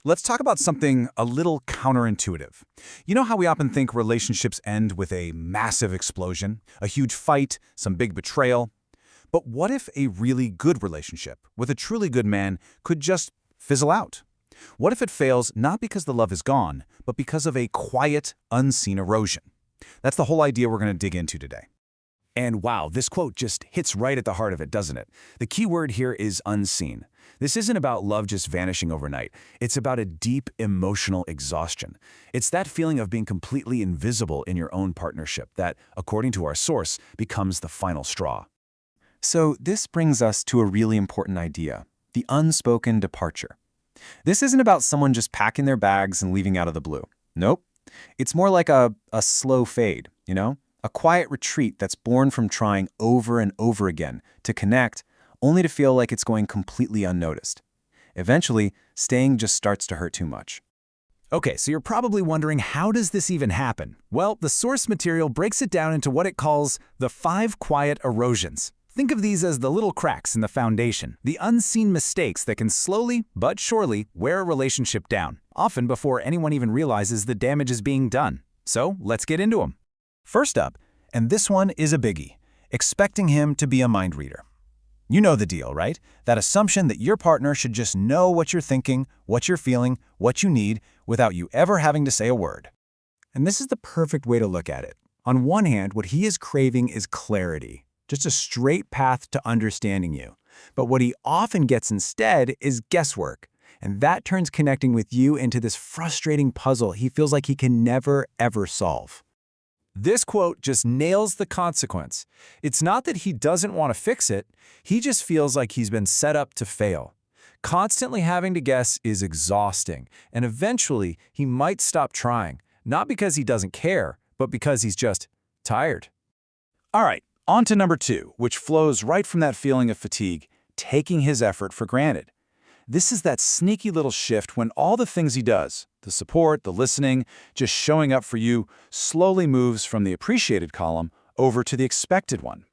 Let's talk about something a little counterintuitive. You know how we often think relationships end with a massive explosion, a huge fight, some big betrayal? But what if a really good relationship with a truly good man could just fizzle out? What if it fails not because the love is gone, but because of a quiet, unseen erosion? That's the whole idea we're going to dig into today. And wow, this quote just hits right at the heart of it, doesn't it? The key word here is unseen. This isn't about love just vanishing overnight. It's about a deep emotional exhaustion. It's that feeling of being completely invisible in your own partnership that, according to our source, becomes the final straw. So this brings us to a really important idea, the unspoken departure. This isn't about someone just packing their bags and leaving out of the blue. Nope. It's more like a slow fade, you know? A quiet retreat that's born from trying over and over again to connect, only to feel like it's going completely unnoticed. Eventually, staying just starts to hurt too much. Okay, so you're probably wondering, how does this even happen? Well, the source material breaks it down into what it calls the 5 quiet erosions. Think of these as the little cracks in the foundation, the unseen mistakes that can slowly but surely wear a relationship down, often before anyone even realizes the damage is being done. So let's get into them. First up, and this one is a biggie, expecting him to be a mind reader. You know the deal, right? That assumption that your partner should just know what you're thinking, what you're feeling, what you need, without you ever having to say a word. And this is the perfect way to look at it. On one hand, what he is craving is clarity, just a straight path to understanding you. But what he often gets instead is guesswork. And that turns connecting with you into this frustrating puzzle he feels like he can never, ever solve. This quote just nails the consequence. It's not that he doesn't want to fix it, he just feels like he's been set up to fail. Constantly having to guess is exhausting, and eventually he might stop trying, not because he doesn't care, but because he's just tired. All right, on to number 2, which flows right from that feeling of fatigue, taking his effort for granted. This is that sneaky little shift when all the things he does, the support, the listening, just showing up for you, slowly moves from the appreciated column over to the expected one.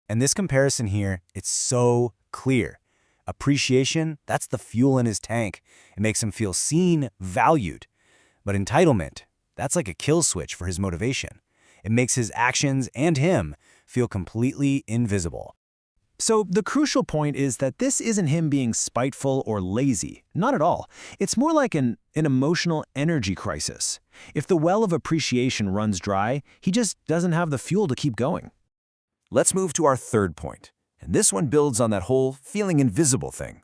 And this comparison here, it's so clear. Appreciation, that's the fuel in his tank. It makes him feel seen, valued. But entitlement, that's like a kill switch for his motivation. It makes his actions and him feel completely invisible. So the crucial point is that this isn't him being spiteful or lazy. Not at all. It's more like an emotional energy crisis. If the well of appreciation runs dry, he just doesn't have the fuel to keep going. Let's move to our third point, and this one builds on that whole feeling invisible thing.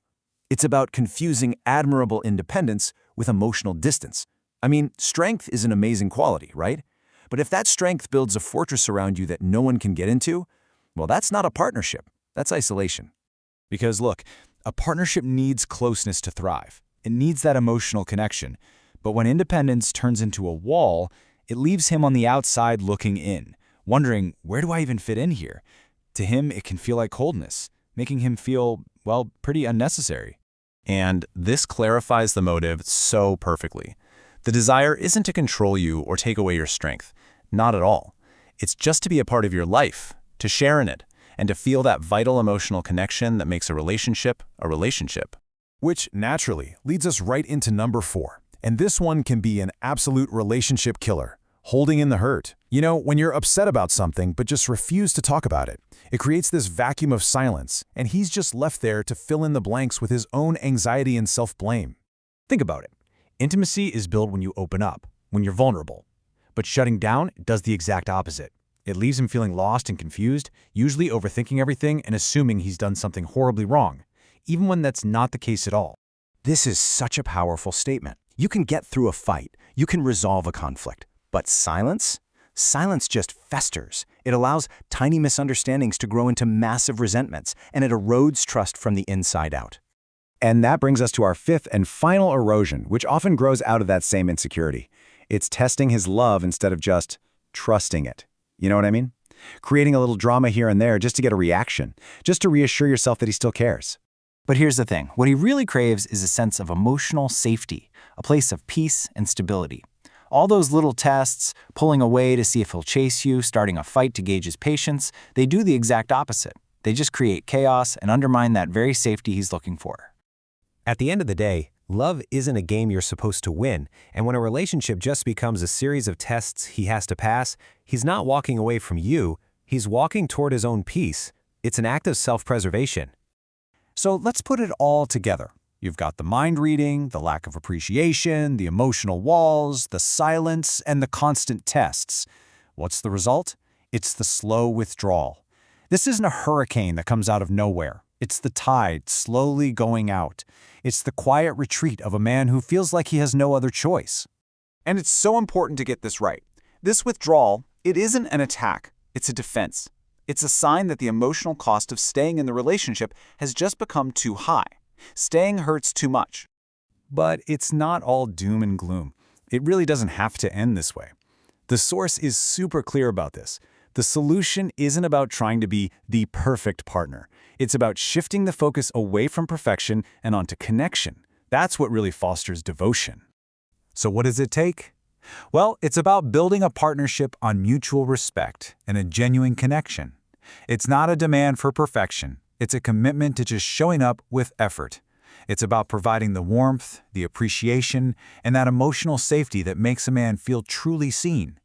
It's about confusing admirable independence with emotional distance. I mean, strength is an amazing quality, right? But if that strength builds a fortress around you that no one can get into, well, that's not a partnership. That's isolation. Because look, a partnership needs closeness to thrive. It needs that emotional connection. But when independence turns into a wall, it leaves him on the outside looking in, wondering, where do I even fit in here? To him, it can feel like coldness, making him feel, well, pretty unnecessary. And this clarifies the motive so perfectly. The desire isn't to control you or take away your strength. Not at all. It's just to be a part of your life, to share in it, and to feel that vital emotional connection that makes a relationship a relationship. Which, naturally, leads us right into number 4. And this one can be an absolute relationship killer, holding in the hurt. You know, when you're upset about something but just refuse to talk about it, it creates this vacuum of silence, and he's just left there to fill in the blanks with his own anxiety and self-blame. Think about it. Intimacy is built when you open up, when you're vulnerable. But shutting down does the exact opposite. It leaves him feeling lost and confused, usually overthinking everything and assuming he's done something horribly wrong, even when that's not the case at all. This is such a powerful statement. You can get through a fight, you can resolve a conflict, but silence? Silence just festers. It allows tiny misunderstandings to grow into massive resentments, and it erodes trust from the inside out. And that brings us to our 5th and final erosion, which often grows out of that same insecurity. It's testing his love instead of just trusting it. You know what I mean? Creating a little drama here and there just to get a reaction, just to reassure yourself that he still cares. But here's the thing. What he really craves is a sense of emotional safety, a place of peace and stability. All those little tests, pulling away to see if he'll chase you, starting a fight to gauge his patience, they do the exact opposite. They just create chaos and undermine that very safety he's looking for. At the end of the day, Love isn't a game you're supposed to win, and when a relationship just becomes a series of tests he has to pass, he's not walking away from you, he's walking toward his own peace. It's an act of self-preservation. So let's put it all together. You've got the mind reading, the lack of appreciation, the emotional walls, the silence, and the constant tests. What's the result? It's the slow withdrawal. This isn't a hurricane that comes out of nowhere. It's the tide slowly going out. It's the quiet retreat of a man who feels like he has no other choice. And it's so important to get this right. This withdrawal, it isn't an attack. It's a defense. It's a sign that the emotional cost of staying in the relationship has just become too high. Staying hurts too much. But it's not all doom and gloom. It really doesn't have to end this way. The source is super clear about this. The solution isn't about trying to be the perfect partner. It's about shifting the focus away from perfection and onto connection. That's what really fosters devotion. So what does it take? Well, it's about building a partnership on mutual respect and a genuine connection. It's not a demand for perfection. It's a commitment to just showing up with effort. It's about providing the warmth, the appreciation, and that emotional safety that makes a man feel truly seen.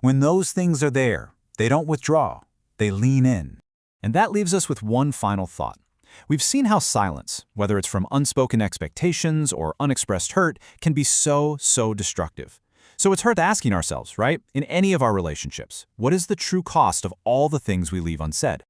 When those things are there, they don't withdraw, they lean in. And that leaves us with one final thought. We've seen how silence, whether it's from unspoken expectations or unexpressed hurt, can be so destructive. So it's worth asking ourselves, right? In any of our relationships, what is the true cost of all the things we leave unsaid?